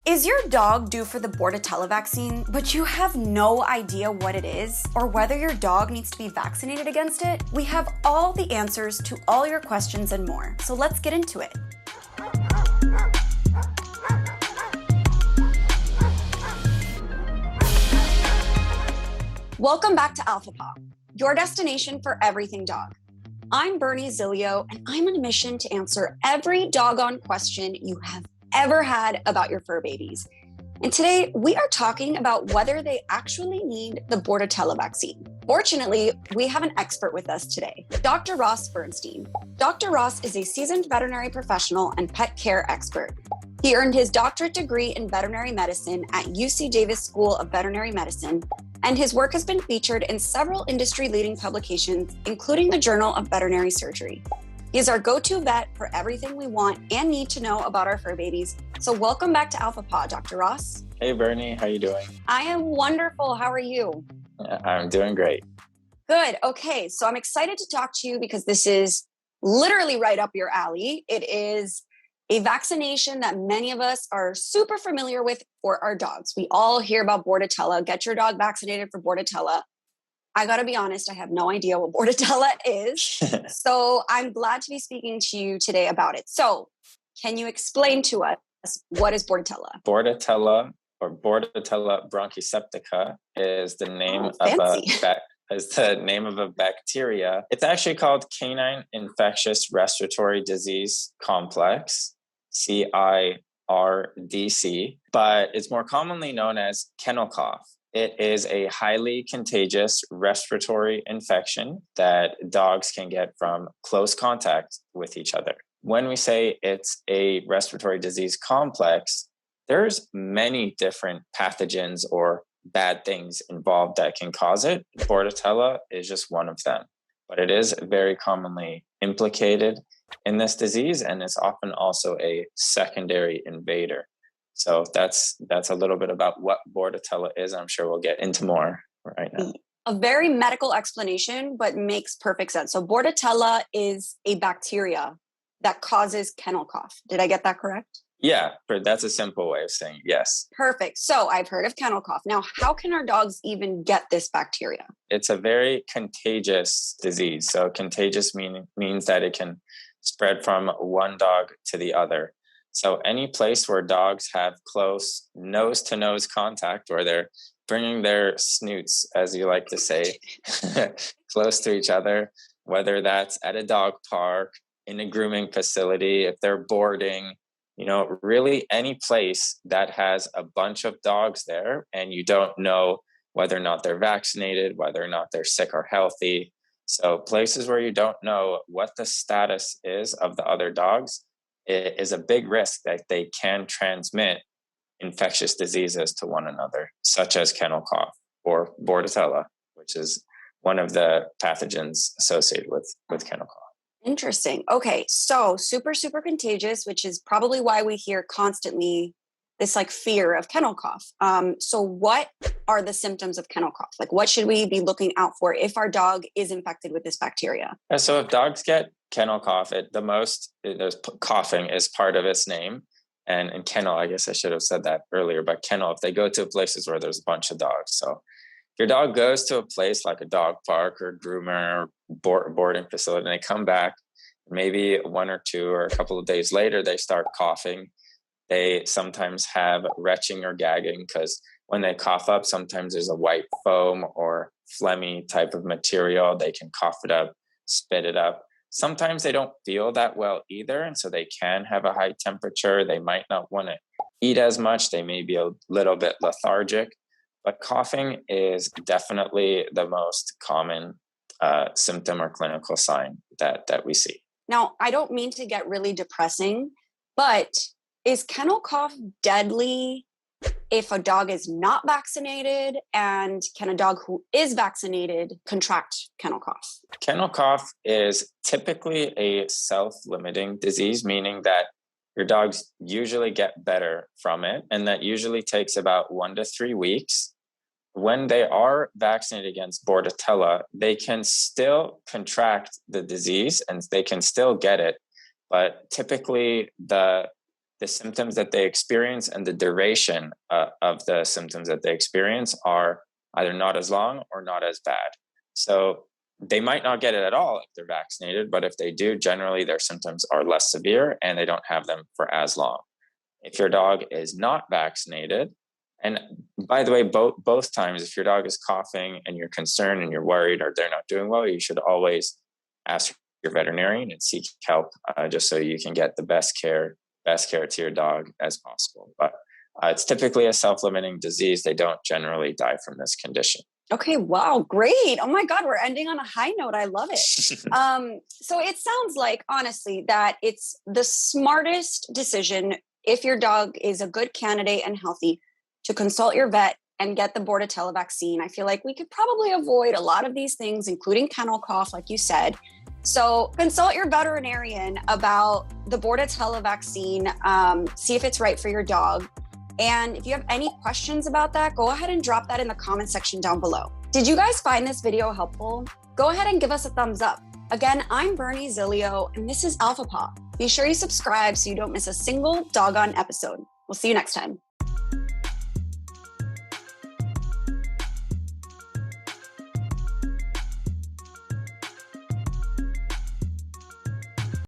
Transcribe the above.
Is your dog due for the Bordetella vaccine, but you have no idea what it is or whether your dog needs to be vaccinated against it? We have all the answers to all your questions and more, so let's get into it. Welcome back to Alpha Paw, your destination for everything dog. I'm Bernie Zilio, and I'm on a mission to answer every doggone question you have ever had about your fur babies. And today we are talking about whether they actually need the Bordetella vaccine. Fortunately, we have an expert with us today, Dr. Ross Bernstein. Dr. Ross is a seasoned veterinary professional and pet care expert. He earned his doctorate degree in veterinary medicine at UC Davis School of Veterinary Medicine, and his work has been featured in several industry-leading publications, including the Journal of Veterinary Surgery. He is our go-to vet for everything we want and need to know about our fur babies. So welcome back to Alpha Paw, Dr. Ross. Hey, Bernie, how you doing? I am wonderful. How are you? I'm doing great. Good. Okay, so I'm excited to talk to you because this is literally right up your alley. It is a vaccination that many of us are super familiar with for our dogs. We all hear about Bordetella. Get your dog vaccinated for Bordetella. I got to be honest, I have no idea what Bordetella is. So I'm glad to be speaking to you today about it. So can you explain to us what is Bordetella? Bordetella or Bordetella bronchoseptica is the name of a bacteria. It's actually called canine infectious respiratory disease complex, CIRDC, but it's more commonly known as kennel cough. It is a highly contagious respiratory infection that dogs can get from close contact with each other. When we say it's a respiratory disease complex, there's many different pathogens or bad things involved that can cause it. Bordetella is just one of them, but it is very commonly implicated in this disease, and it's often also a secondary invader. So that's a little bit about what Bordetella is. I'm sure we'll get into more right now. A very medical explanation, but makes perfect sense. So Bordetella is a bacteria that causes kennel cough. Did I get that correct? Yeah, that's a simple way of saying yes. Perfect. So I've heard of kennel cough. Now, how can our dogs even get this bacteria? It's a very contagious disease. So contagious means that it can spread from one dog to the other. So any place where dogs have close nose-to-nose contact, where they're bringing their snoots, as you like to say, close to each other, whether that's at a dog park, in a grooming facility, if they're boarding, really any place that has a bunch of dogs there and you don't know whether or not they're vaccinated, whether or not they're sick or healthy. So places where you don't know what the status is of the other dogs, it is a big risk that they can transmit infectious diseases to one another, such as kennel cough or Bordetella, which is one of the pathogens associated with kennel cough. Interesting. Okay, so super, super contagious, which is probably why we hear constantly this fear of kennel cough. So what are the symptoms of kennel cough? What should we be looking out for if our dog is infected with this bacteria? So if dogs get kennel cough, coughing is part of its name. And kennel, I guess I should have said that earlier, but kennel, if they go to places where there's a bunch of dogs. So if your dog goes to a place like a dog park or groomer or boarding facility, and they come back, maybe one or two or a couple of days later, they start coughing. They sometimes have retching or gagging because when they cough up, sometimes there's a white foam or phlegmy type of material. They can cough it up, spit it up. Sometimes they don't feel that well either, and so they can have a high temperature. They might not want to eat as much. They may be a little bit lethargic, but coughing is definitely the most common symptom or clinical sign that we see. Now, I don't mean to get really depressing, but is kennel cough deadly if a dog is not vaccinated? And can a dog who is vaccinated contract kennel cough? Kennel cough is typically a self-limiting disease, meaning that your dogs usually get better from it. And that usually takes about 1 to 3 weeks. When they are vaccinated against Bordetella, they can still contract the disease and they can still get it. But typically the the symptoms that they experience and the duration of the symptoms that they experience are either not as long or not as bad. So they might not get it at all if they're vaccinated, but if they do, generally their symptoms are less severe and they don't have them for as long. If your dog is not vaccinated, and by the way, both times, if your dog is coughing and you're concerned and you're worried or they're not doing well, you should always ask your veterinarian and seek help, just so you can get the best care to your dog as possible. But it's typically a self-limiting disease. They don't generally die from this condition. Okay, wow, great. Oh my God, we're ending on a high note. I love it. So it sounds like, honestly, that it's the smartest decision if your dog is a good candidate and healthy to consult your vet and get the Bordetella vaccine. I feel like we could probably avoid a lot of these things, including kennel cough, like you said. So consult your veterinarian about the Bordetella vaccine, see if it's right for your dog. And if you have any questions about that, go ahead and drop that in the comment section down below. Did you guys find this video helpful? Go ahead and give us a thumbs up. Again, I'm Bernie Zilio, and this is Alpha Paw. Be sure you subscribe so you don't miss a single doggone episode. We'll see you next time.